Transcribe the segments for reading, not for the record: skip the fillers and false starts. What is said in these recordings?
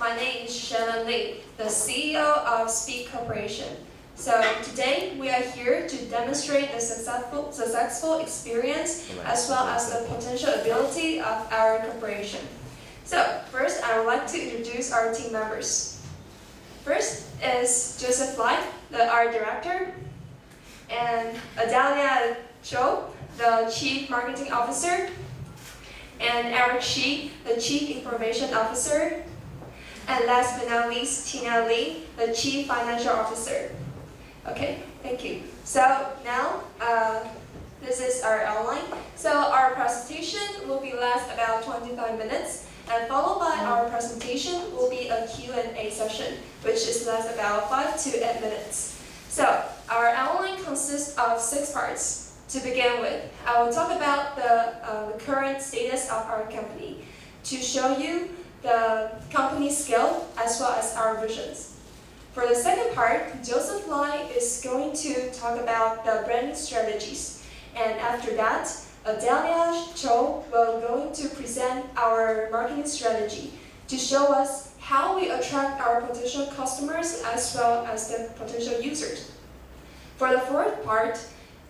My name is Shannon Lee, the CEO of Speak Corporation. So today we are here to demonstrate the successful experience as well as the potential ability of our corporation. So first, I would like to introduce our team members. First is Joseph Lai, the art director, and Adalia Cho, the chief marketing officer, and Eric Shi, the chief information officer, and last but not least, Tina Lee, the chief financial officer. Okay, thank you. So now, this is our outline. So our presentation will be last about 25 minutes, and followed by our presentation will be a Q&A session, which is last about 5 to 8 minutes. So our outline consists of 6 parts. To begin with, I will talk about the current status of our company to show you the company scale as well as our visions. For the second part, Joseph Lai is going to talk about the branding strategies. And after that, Adalia Cho will going to present our marketing strategy to show us how we attract our potential customers as well as the potential users. For the fourth part,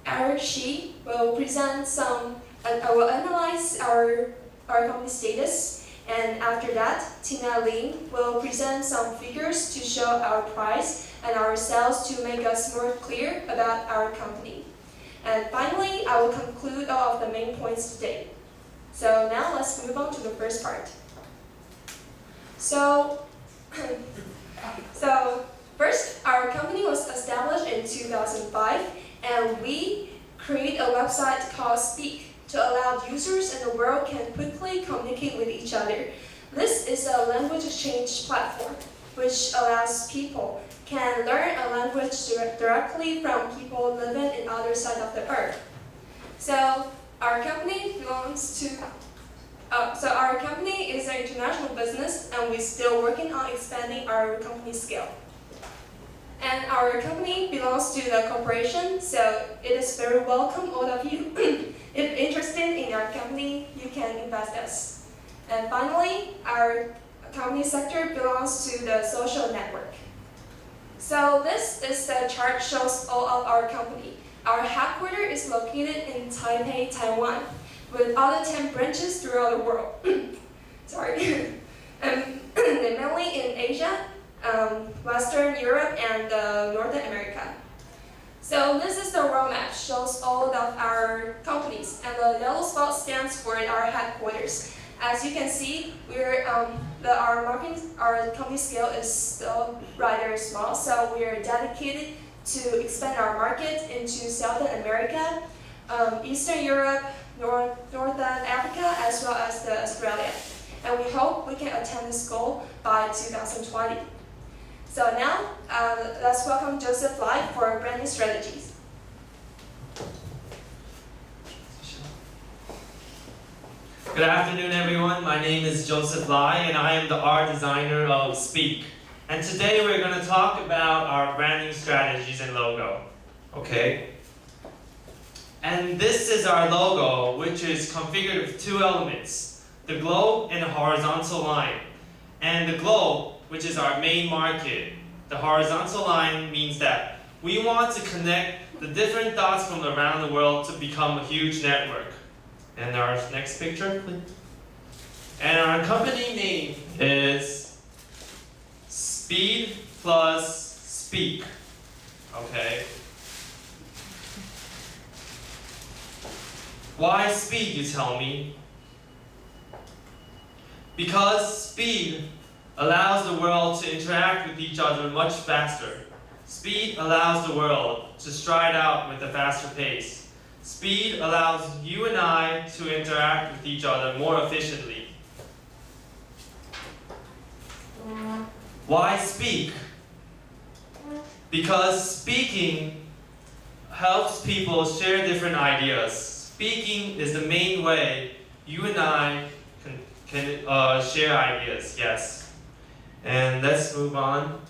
Eric Shi will present will analyze our company status, and after that, Tina Lee will present some figures to show our price and our sales to make us more clear about our company. And finally, I will conclude all of the main points today. So now let's move on to the first part. So first, our company was established in 2005. And we create a website called Speak to allow users in the world can quickly communicate with each other. This is a language exchange platform which allows people can learn a language directly from people living in other side of the earth. So our company is an international business, and we're still working on expanding our company scale. And our company belongs to the corporation, so it is very welcome, all of you. If interested in our company, you can invest us. And finally, our company sector belongs to the social network. So this is the chart shows all of our company. Our headquarters is located in Taipei, Taiwan, with other 10 branches throughout the world. Sorry. And mainly in Asia, Western Europe, and Northern America. So this is the world map, shows all of our companies, and the yellow spot stands for our headquarters. As you can see, our company scale is still rather small, so we are dedicated to expand our market into Southern America, Eastern Europe, Northern Africa, as well as Australia. And we hope we can attain this goal by 2020. So now, let's welcome Joseph Lai for branding strategies. Good afternoon, everyone. My name is Joseph Lai, and I am the art designer of Speak. And today we're going to talk about our branding strategies and logo. Okay? And this is our logo, which is configured with 2 elements, the globe and a horizontal line. And the globe, which is our main market. The horizontal line means that we want to connect the different dots from around the world to become a huge network. And our next picture, please. And our company name is Speed plus Speak. Okay. Why speed, you tell me? Because speed allows the world to interact with each other much faster. Speed allows the world to stride out with a faster pace. Speed allows you and I to interact with each other more efficiently. Why speak? Because speaking helps people share different ideas. Speaking is the main way you and I can share ideas, yes. And let's move on.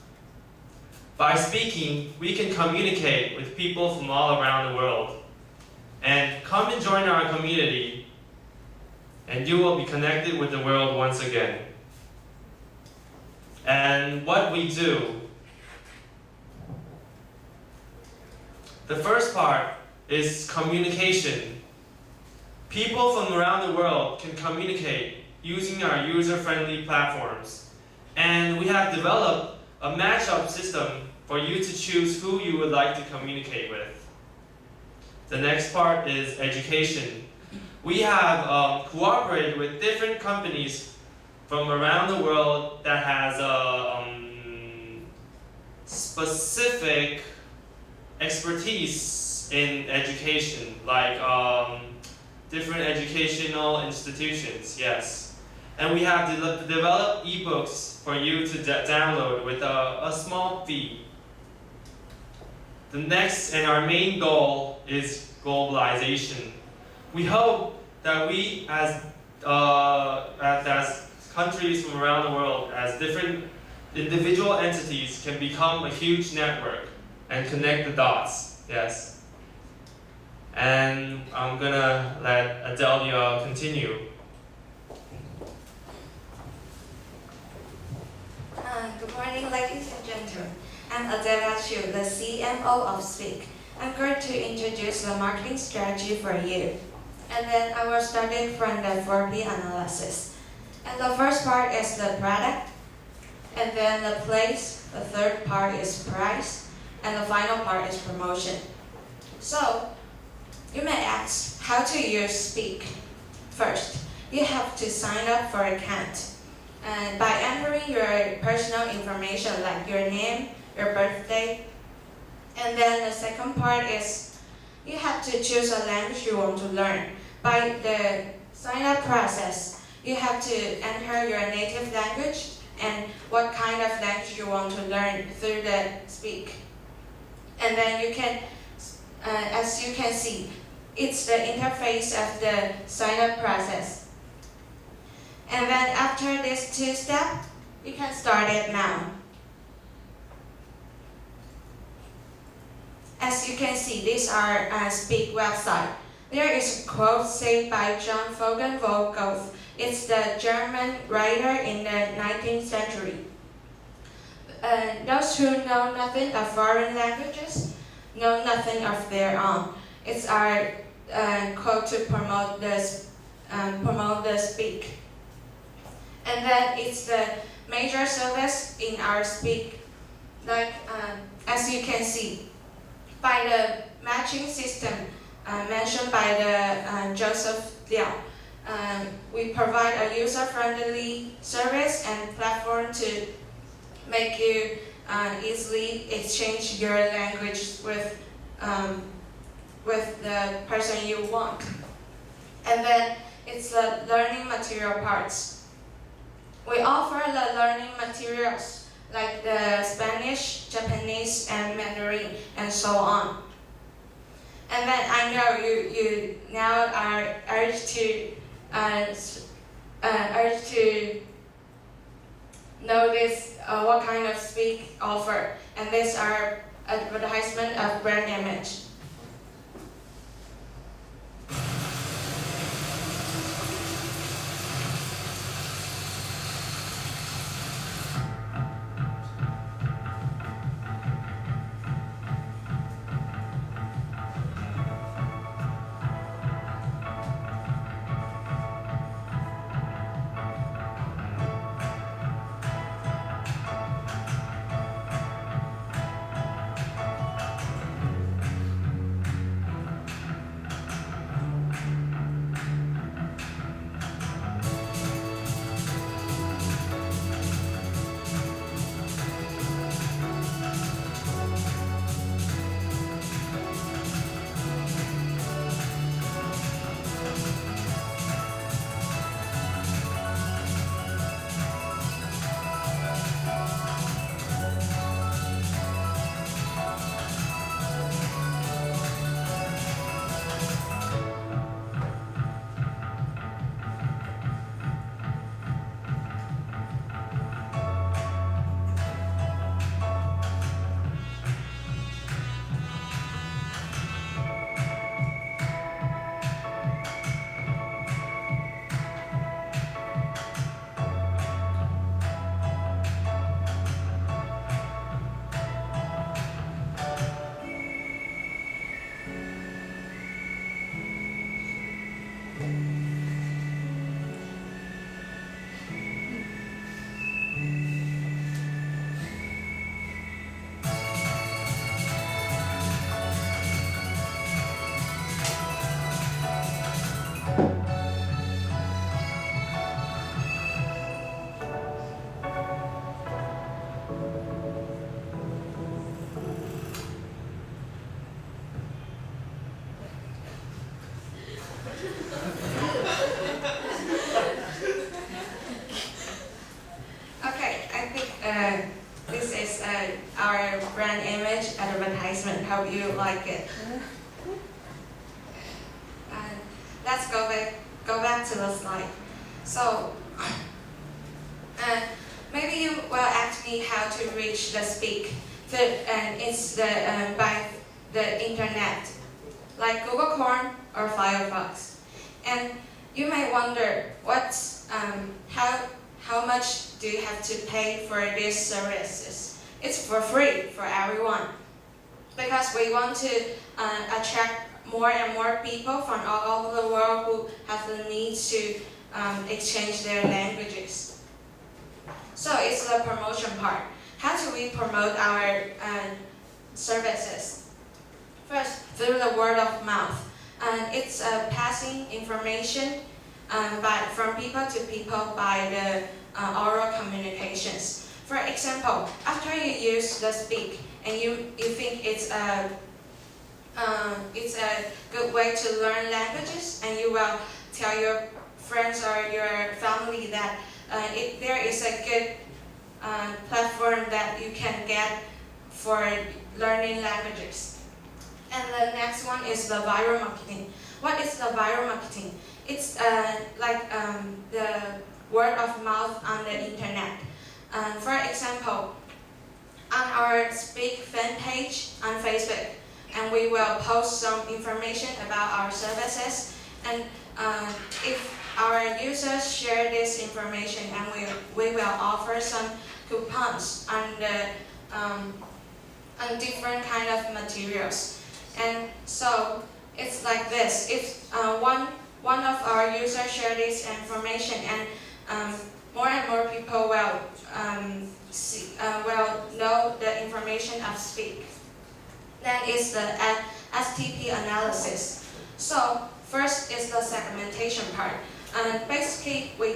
By speaking, we can communicate with people from all around the world. And come and join our community, and you will be connected with the world once again. and what we do. The first part is communication. People from around the world can communicate using our user-friendly platforms. And we have developed a match-up system for you to choose who you would like to communicate with. The next part is education. We have cooperated with different companies from around the world that has a specific expertise in education, like different educational institutions, yes. And we have developed ebooks for you to download with a small fee. The next and our main goal is globalization. We hope that we as countries from around the world, as different individual entities, can become a huge network and connect the dots, yes. And I'm gonna let Adelia continue. Good morning, ladies and gentlemen. I'm Adelia Chu, the CMO of Speak. I'm going to introduce the marketing strategy for you. And then I will start it from the 4P analysis. And the first part is the product, and then the place, the third part is price, and the final part is promotion. So, you may ask how to use Speak. First, you have to sign up for an account. And by entering your personal information like your name, your birthday, and then the second part is you have to choose a language you want to learn. By the sign-up process, you have to enter your native language and what kind of language you want to learn through the Speak. And then you can, as you can see, it's the interface of the sign-up process. And then after these two steps, you can start it now. As you can see, these are Speak website. There is a quote said by John von Goethe. It's the German writer in the 19th century. Those who know nothing of foreign languages know nothing of their own. It's our quote to promote the Speak. And then it's the major service in our Speak. Like as you can see, by the matching system mentioned by the Joseph Liao, we provide a user-friendly service and platform to make you easily exchange your language with the person you want. And then it's the learning material parts. We offer the learning materials like the Spanish, Japanese, and Mandarin, and so on. And then I know you now are urged to notice what kind of Speak offer, and these are advertisement of brand image. Hope you like it. And let's go back to the slide. So, maybe you will ask me how to reach the speak, and it's by the internet, like Google Chrome or Firefox. And you may wonder how much do you have to pay for these services? It's for free for everyone, because we want to attract more and more people from all over the world who have the need to exchange their languages. So it's the promotion part. How do we promote our services? First, through the word of mouth. It's passing information from people to people by the oral communications. For example, after you use the speak and you think it's a good way to learn languages, and you will tell your friends or your family that there is a good platform that you can get for learning languages. And the next one is the viral marketing. What is the viral marketing? It's like the word of mouth on the internet. For example, on our Speak fan page on Facebook, and we will post some information about our services. And if our users share this information, and we will offer some coupons on different kind of materials. And so it's like this. If one of our users share this information, and more and more people will know the information of Speak. Then is the STP analysis. So first is the segmentation part. Basically, we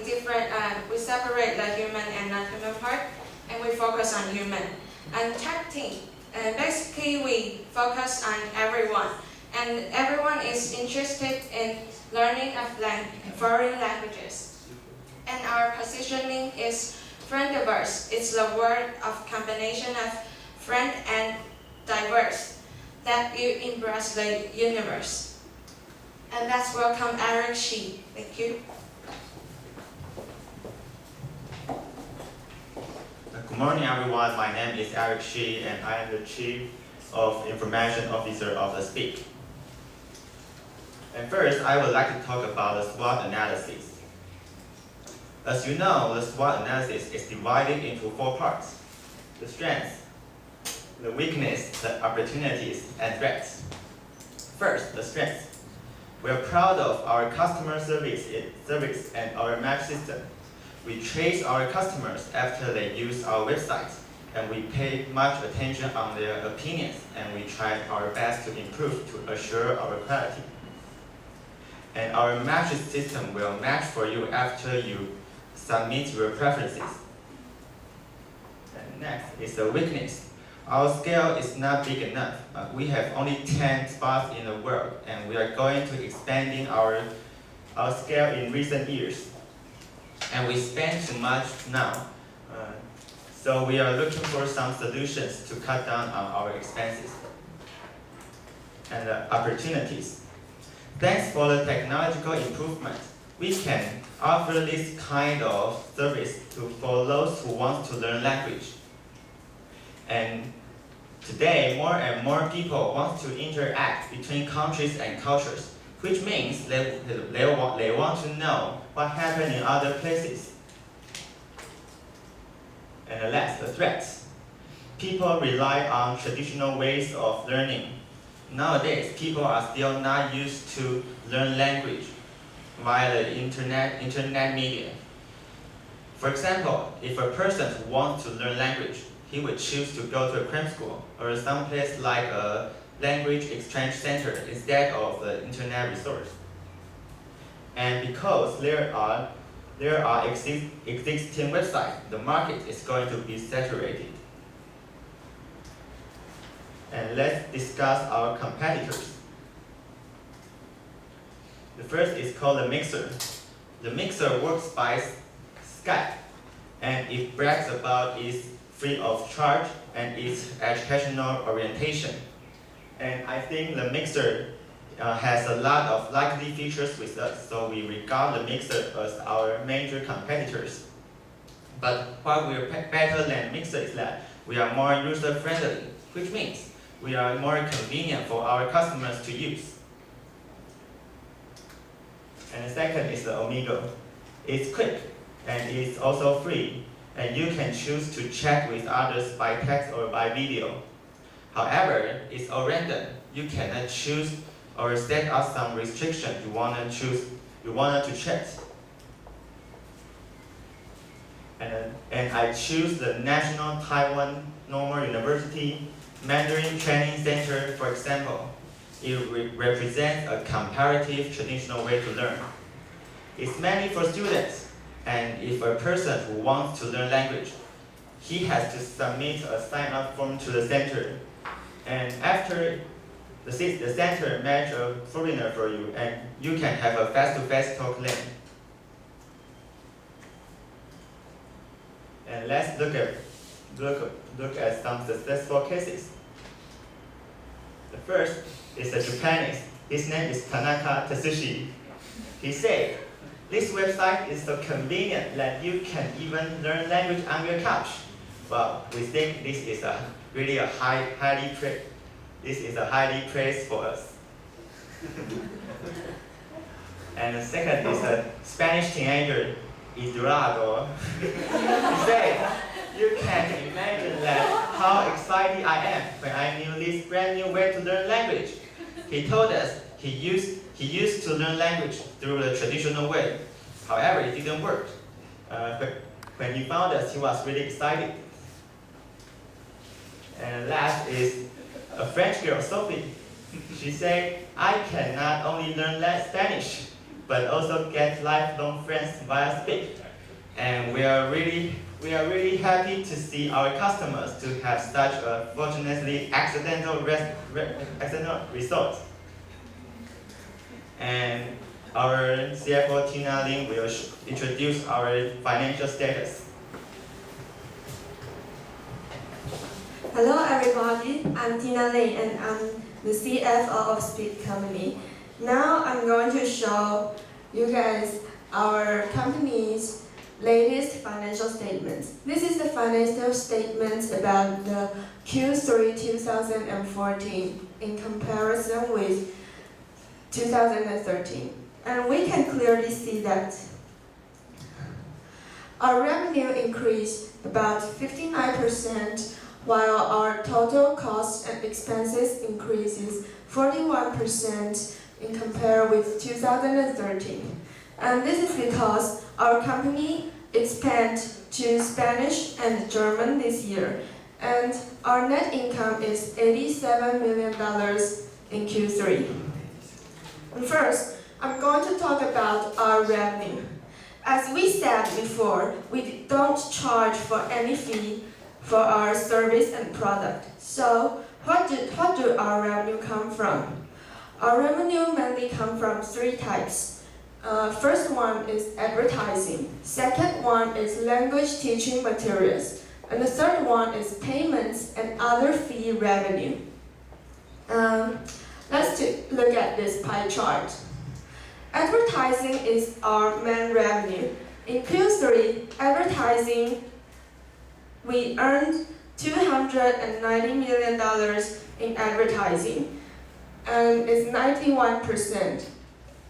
separate the human and non-human part, and we focus on human. And targeting. Basically, we focus on everyone, and everyone is interested in learning of foreign languages. And our positioning is friend diverse. It's the word of combination of friend and diverse, that you embrace the universe. And let's welcome Eric Shi. Thank you. Good morning, everyone. My name is Eric Shi, and I am the Chief of Information Officer of the Speak. And first, I would like to talk about the SWOT analysis. As you know, the SWOT analysis is divided into 4 parts: the strengths, the weakness, the opportunities, and threats. First, the strengths. We are proud of our customer service and our map system. We trace our customers after they use our website, and we pay much attention on their opinions, and we try our best to improve to assure our quality. And our match system will match for you after you submit your preferences. And next is the weakness. Our scale is not big enough. We have only 10 spots in the world, and we are going to expanding our scale in recent years. And we spend too much now. So we are looking for some solutions to cut down on our expenses. And the opportunities. Thanks for the technological improvement, we can offer this kind of service for those who want to learn language. And today, more and more people want to interact between countries and cultures, which means they want to know what happened in other places. And last, the threats. People rely on traditional ways of learning. Nowadays, people are still not used to learn language via the internet media. For example, if a person wants to learn language, he would choose to go to a cram school or someplace like a language exchange center instead of the internet resource. And because there are existing websites, the market is going to be saturated. And let's discuss our competitors. The first is called the Mixer. The Mixer works by Skype, and it brags about its free of charge and its educational orientation. And I think the mixer has a lot of likely features with us, so we regard the mixer as our major competitors. But what we are better than mixer is that we are more user-friendly, which means we are more convenient for our customers to use. And the second is the Omigo. It's quick and it's also free, and you can choose to chat with others by text or by video. However, it's all random. You cannot choose or set up some restriction you wanted to chat. And I choose the National Taiwan Normal University Mandarin Training Center, for example. It represents a comparative traditional way to learn. It's mainly for students, and if a person who wants to learn language, he has to submit a sign-up form to the center. And after the center match a foreigner for you, and you can have a face-to-face talk then. And let's look at some successful cases. The first is a Japanese. His name is Tanaka Tatsushi. He said, "This website is so convenient that you can even learn language on your couch." Well, we think this is a highly praised for us. And the second is a Spanish teenager, Eduardo. He said, "You can imagine that how excited I am when I knew this brand new way to learn language." He told us he used to learn language through the traditional way. However, it didn't work. When he found us, he was really excited. And last is a French girl, Sophie. She said, "I can not only learn Spanish, but also get lifelong friends via Speak." And we are really happy to see our customers to have such a fortunately accidental result. And our CFO Tina Lin will introduce our financial status. Hello everybody, I'm Tina Lin and I'm the CFO of Speak Company. Now I'm going to show you guys our company's latest financial statements. This is the financial statements about the Q3 2014 in comparison with 2013. And we can clearly see that our revenue increased about 59%, while our total costs and expenses increases 41% in comparison with 2013. And this is because our company expanded to Spanish and German this year, and our net income is $87 million in Q3. And first, I'm going to talk about our revenue. As we said before, we don't charge for any fee for our service and product. So, what do our revenue come from? Our revenue mainly comes from three types. First one is advertising. Second one is language teaching materials. And the third one is payments and other fee revenue. Let's look at this pie chart. Advertising is our main revenue. In Q3, advertising, we earned $290 million in advertising, and it's 91%.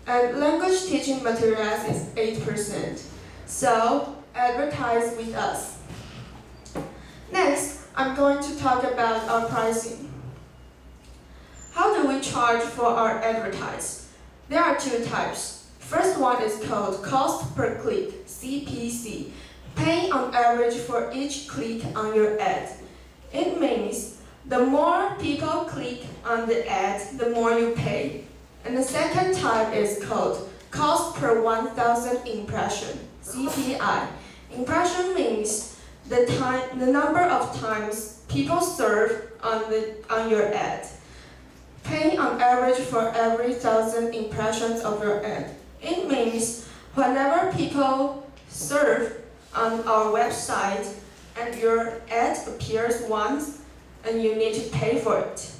And language teaching materials is 8%. So, advertise with us. Next, I'm going to talk about our pricing. How do we charge for our advertise? There are two types. First one is called cost per click, CPC. Pay on average for each click on your ad. It means the more people click on the ad, the more you pay. And the second type is called cost per 1,000 impression, CPI. Impression means the number of times people serve on your ad. Pay on average for every 1,000 impressions of your ad. It means whenever people serve on our website and your ad appears once, and you need to pay for it.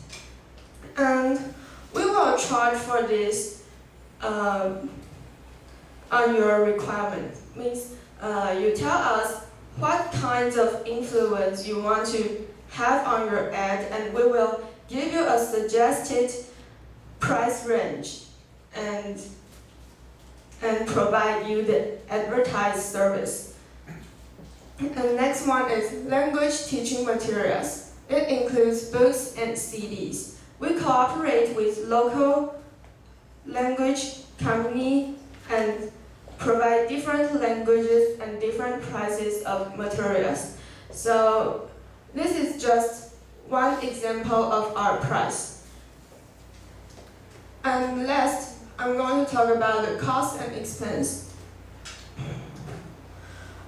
And we will charge for this on your requirement. Means you tell us what kinds of influence you want to have on your ad, and we will give you a suggested price range and provide you the advertised service. And next one is language teaching materials. It includes books and CDs. We cooperate with local language company and provide different languages and different prices of materials. So this is just one example of our price. And last, I'm going to talk about the cost and expense.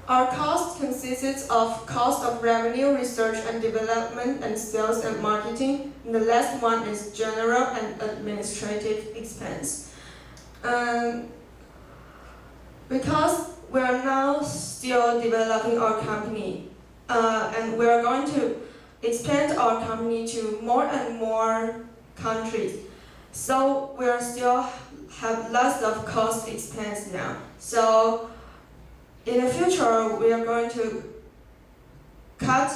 Our cost consists of cost of revenue, research and development, and sales and marketing. And the last one is general and administrative expense. Because we are now still developing our company, and we are going to expand our company to more and more countries. So we are still have lots of cost expense now. So in the future, we are going to cut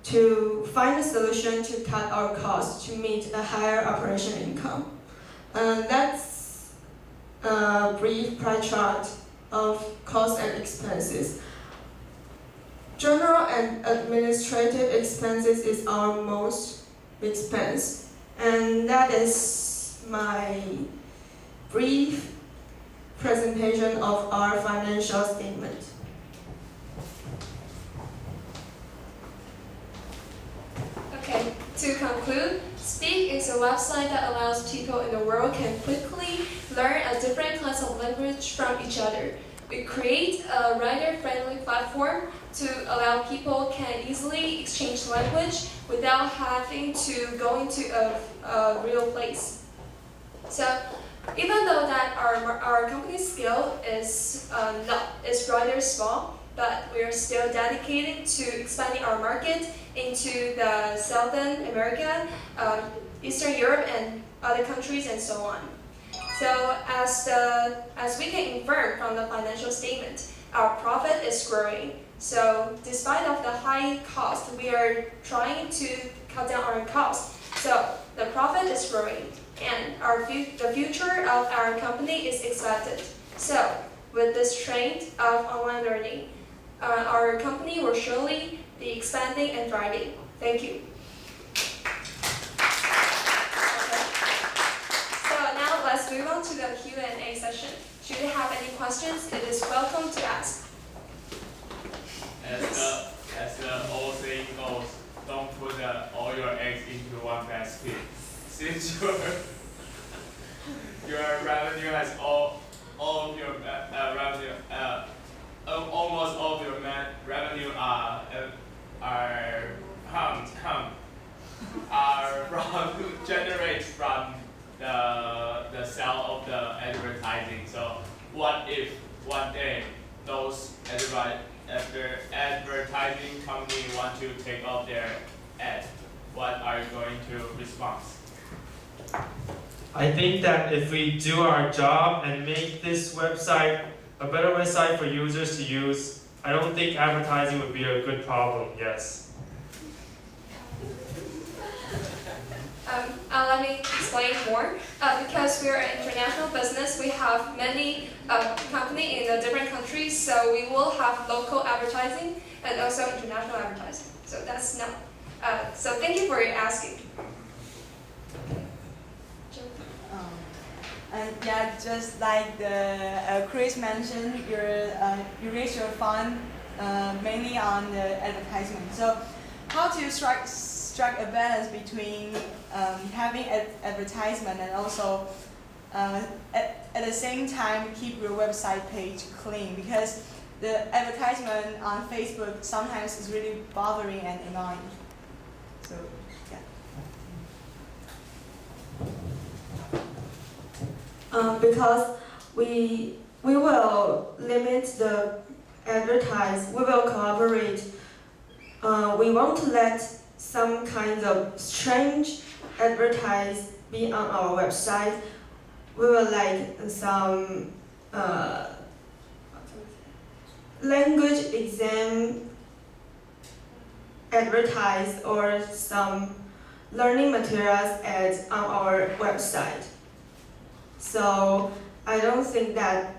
to find a solution to cut our costs to meet a higher operation income. And that's a brief pie chart of costs and expenses. General and administrative expenses is our most expense, and that is my brief presentation of our financial statement. Okay, to conclude, Speak is a website that allows people in the world can quickly learn a different class of language from each other. We create a writer-friendly platform to allow people can easily exchange language without having to go into a real place. So even though that our company scale is rather small, but we are still dedicated to expanding our market into the Southern America, Eastern Europe, and other countries, and so on. So as we can infer from the financial statement, our profit is growing. So despite of the high cost, we are trying to cut down our costs. So the profit is growing, and the future of our company is expected. So with this trend of online learning, our company will surely be expanding and thriving. Thank you. So now let's move on to the Q&A session. Should you have any questions, it is welcome to ask. As the old saying goes, don't put all your eggs into one basket. Since your revenue has all of your revenue, almost all of your revenue are generated from the sale of the advertising. So what if one day those advertising company want to take off their ad? What are you going to respond? I think that if we do our job and make this website a better website for users to use, I don't think advertising would be a good problem, yes. Let me explain more. Because we are an international business, we have many companies in the different countries, so we will have local advertising and also international advertising. So that's not. So thank you for asking. Yeah, just like Chris mentioned, you raise your fund mainly on the advertisement. So how to strike a balance between having advertisement and also at the same time keep your website page clean, because the advertisement on Facebook sometimes is really bothering and annoying. So yeah. Because we will limit the advertise, we will collaborate. We won't let some kinds of strange advertise be on our website, we will like some language exam advertise or some learning materials ads on our website. So I don't think that,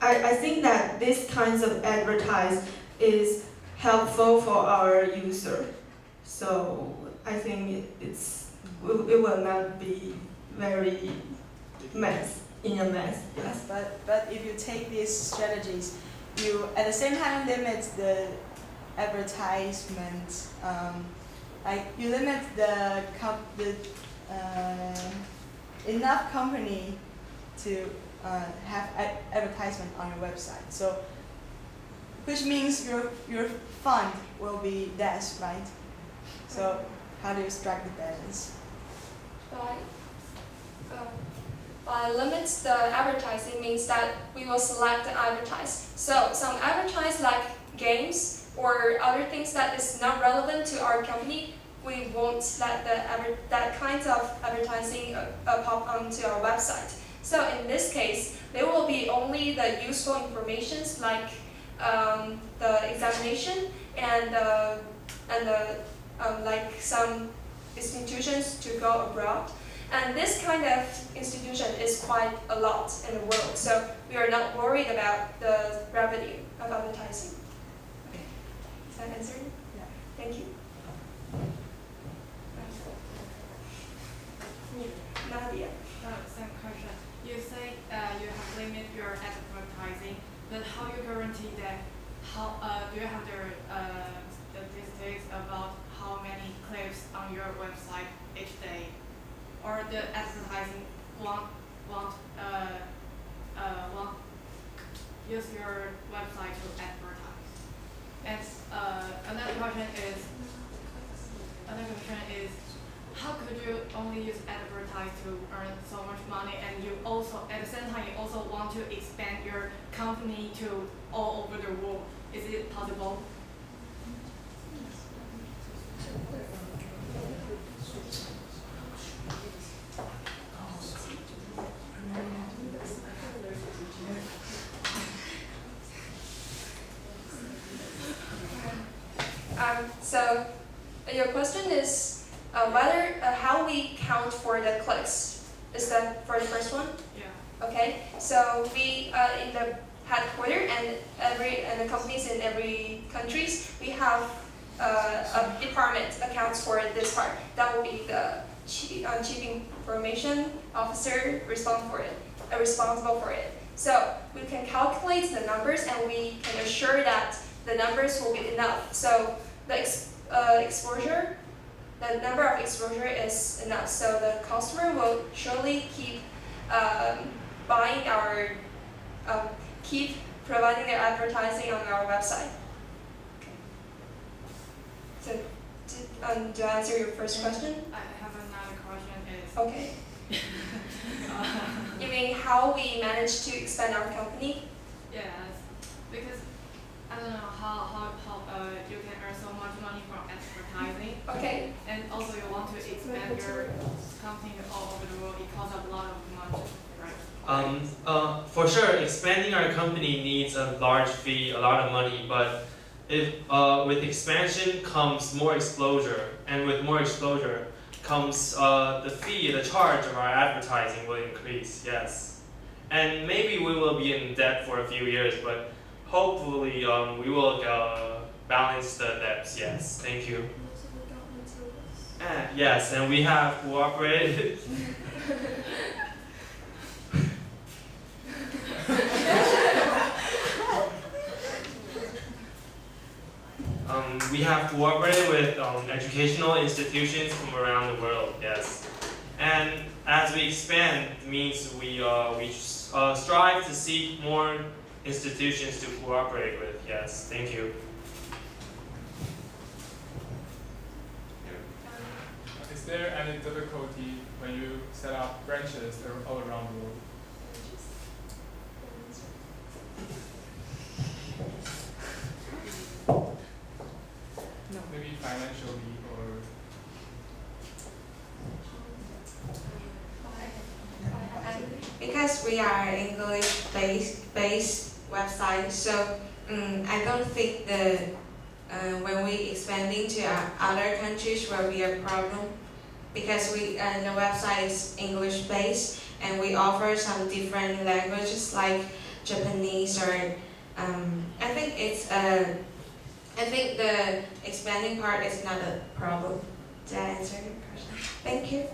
I think that this kinds of advertise is helpful for our user. So I think it will not be very mess, in a mess. Yes, but if you take these strategies, you at the same time limit the advertisement. Like you limit the enough company to have advertisement on your website. So, which means your fund will be less, right? So, how do you strike the balance? By limits the advertising means that we will select the advertise. So some advertise like games or other things that is not relevant to our company, we won't let that kinds of advertising pop onto our website. So in this case, there will be only the useful informations like the examination and like some institutions to go abroad. And this kind of institution is quite a lot in the world, so we are not worried about the revenue of advertising. Okay, is that answered? Yeah. Thank you. Nadia. Same question. You say you have limit your advertising, but how you guarantee that? How do you have the statistics about how many clicks on your website each day? Or the advertising won't use your website to advertise. And another question is, how could you only use advertise to earn so much money, and you also at the same time you also want to expand your company to all over the world? Is it possible? So your question is whether how we count for the clicks. Is that for the first one? Yeah. Okay. So we in the headquarters and the companies in every countries, we have a department accounts for this part. That will be the chief information officer responsible for it. So we can calculate the numbers and we can assure that the numbers will be enough. So the exposure, the number of exposure is enough. So the customer will surely keep buying our, keep providing their advertising on our website. Okay. So to answer your first question? I have another question. Okay. You mean how we manage to expand our company? Yes, because I don't know how you can earn so much money from advertising. Okay. And also you want to expand your company all over the world. It costs a lot of money, right? For sure, expanding our company needs a large fee, a lot of money, but if with expansion comes more exposure, and with more exposure comes the fee, the charge of our advertising will increase, yes. And maybe we will be in debt for a few years, but hopefully we will balance the debts, yes. Thank you. Yes, and we have cooperated. We have cooperated with educational institutions from around the world, yes. And as we expand, it means we strive to seek more institutions to cooperate with, yes. Thank you. Is there any difficulty when you set up branches all around the world? No. Maybe financially or Because we are English-based website, so I don't think when we expanding to other countries will be a problem. Because the website is English-based and we offer some different languages like Japanese or I think the expanding part is not a problem. Did I answer your question? Thank you.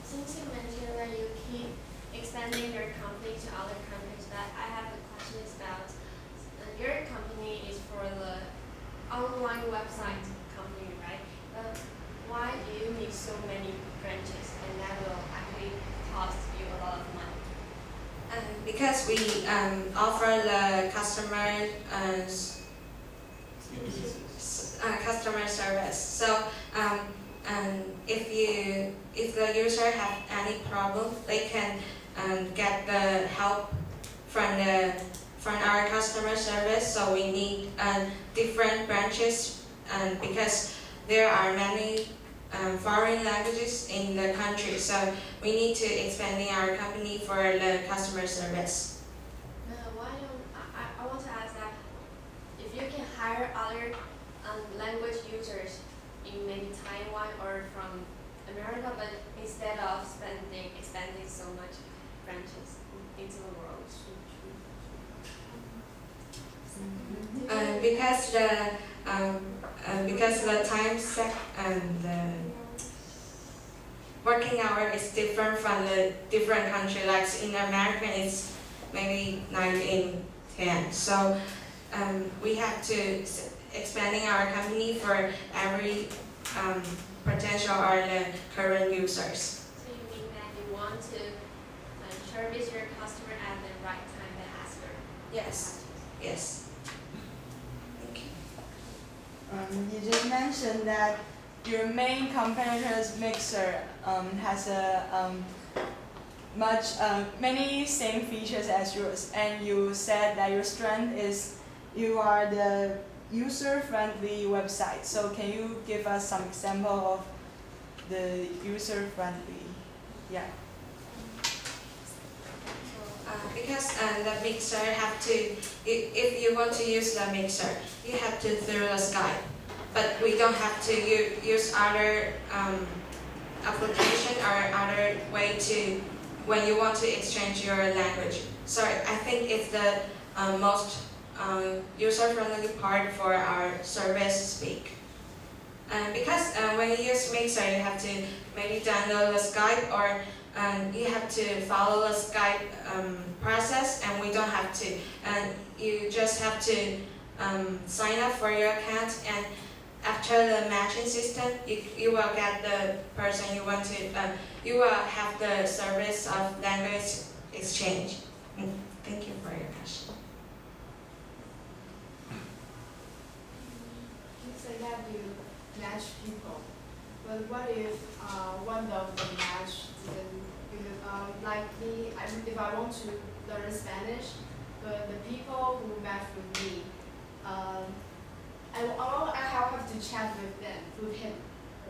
Since you mentioned that you keep expanding your company to other countries, that I have a question about your company is for the online website company, right? Why do you need so many branches, and that will actually cost you a lot of money? Because we offer the customer service. So if the user have any problem, they can get the help from our customer service. So we need different branches, because there are many foreign languages in the country. So we need to expanding our company for the customer service. I want to ask that if you can hire other language users in maybe Taiwan or from America, but instead of expanding so much branches into the world. Because the time set and the working hour is different from the different country. Like in America, it's maybe 9 in 10. So we have to expanding our company for every potential or the current users. So you mean that you want to service your customer at the right time and ask her? Yes. Yes. Thank you. You just mentioned that your main competitor's mixer has many same features as yours, and you said that your strength is you are the user-friendly website. So can you give us some example of the user-friendly? Yeah. Because the mixer have to, if you want to use the mixer, you have to through the Skype. But we don't have to use other application or other way to when you want to exchange your language. So I think it's the most user-friendly part for our service Speak. Because when you use Mixer, you have to maybe download the Skype or you have to follow the Skype process, and we don't have to. And you just have to sign up for your account, and after the matching system, you will get the person you want to. You will have the service of language exchange. Thank you for your question. You say that you match people, but what if one of the match didn't? Like me, if I want to learn Spanish, but the people who match with me, I have to chat with him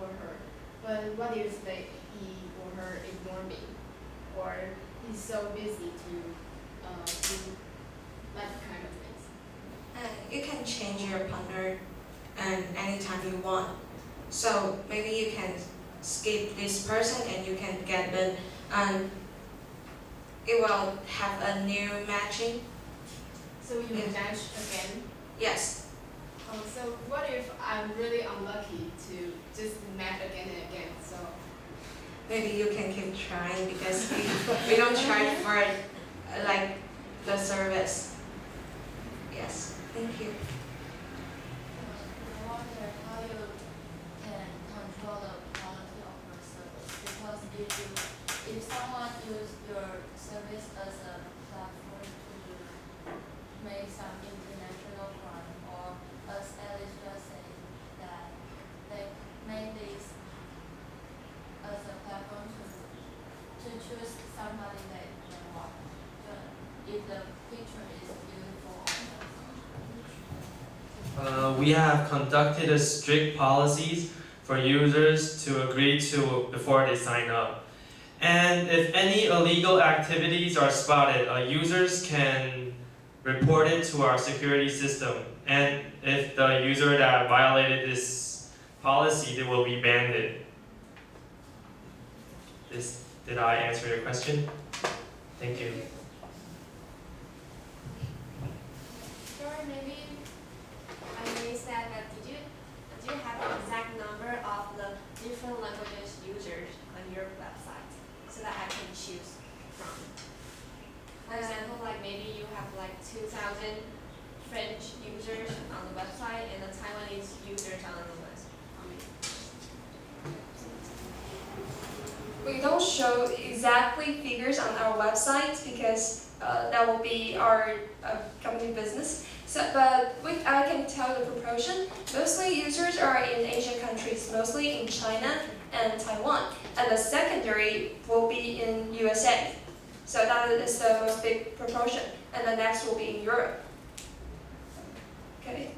or her. But what if he or her ignore me, or he's so busy to do that kind of things? You can change your partner anytime you want. So maybe you can skip this person and you can get the it will have a new matching. So you match again? Yes. So what if I'm really unlucky to just match again and again? So maybe you can keep trying because we don't charge for like the service. Yes. Thank you. I wonder how you can control the quality of your service, because if someone uses your service as a platform to make some international crime, or as Alice just said, that they made this as a platform to choose somebody they want, if the picture is beautiful or not. We have conducted a strict policies for users to agree to before they sign up. And if any illegal activities are spotted, users can report it to our security system. And if the user that violated this policy, they will be banned. Did I answer your question? Thank you. Sure, maybe I may say that do you have an exact number of the different languages users on your website so that I can choose from? For example, like maybe you have like 2,000 French users on the website and the Taiwanese users on the website. We don't show exactly figures on our website because that will be our company business. So, but I can tell the proportion. Mostly users are in Asian countries, mostly in China and Taiwan. And the secondary will be in USA. So that is the most big proportion. And the next will be in Europe. Okay.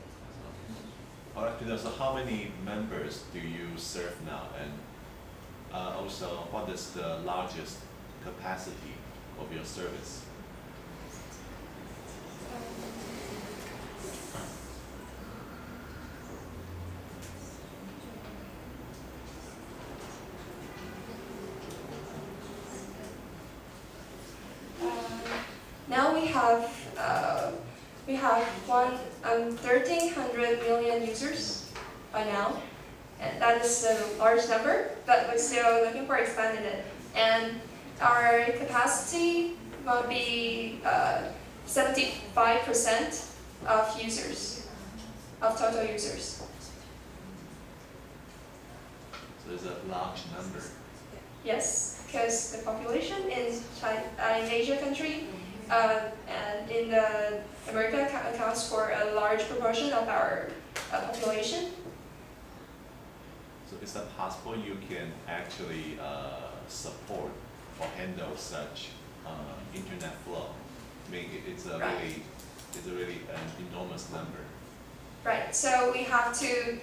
All right, so how many members do you serve now? And also, what is the largest capacity of your service? Now we have 1,300 million users by now, and that is a large number, but we're still looking for expanding it. And our capacity will be 75% of users, of total users. So it's a large number. Yes, because the population in China, in Asia country, and in the America accounts for a large proportion of our population. So is that possible you can actually support or handle such internet flow? I mean, it's a really an enormous number. Right. So we have to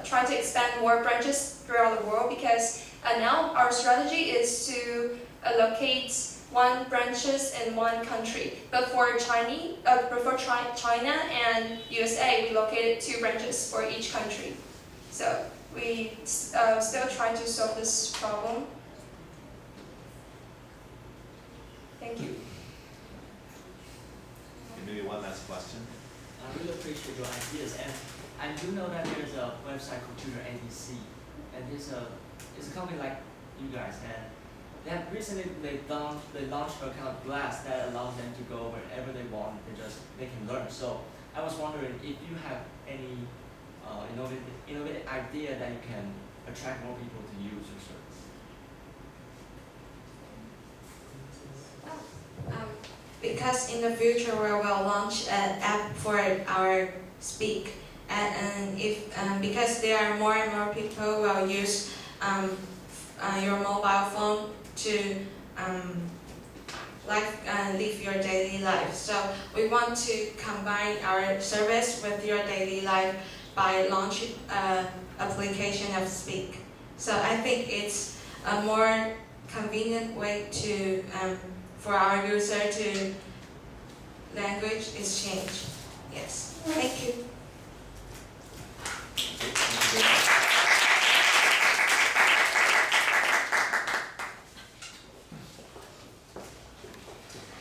try to expand more branches throughout the world because now our strategy is to locate one branches in one country. But for China and USA, we located 2 branches for each country. So we still try to solve this problem. Thank you. Maybe one last question. I really appreciate your ideas, and I do know that there's a website called Tutor ADC, and it's a company like you guys, and they have recently they launched an account Blast that allows them to go wherever they want. They can learn. So I was wondering if you have any innovative idea that you can attract more people to use your service. Because in the future we will launch an app for our Speak, and because there are more and more people who will use your mobile phone to live your daily life. So we want to combine our service with your daily life by launching an application of Speak. So I think it's a more convenient way to for our user to language exchange. Yes. Thank you. Thank you.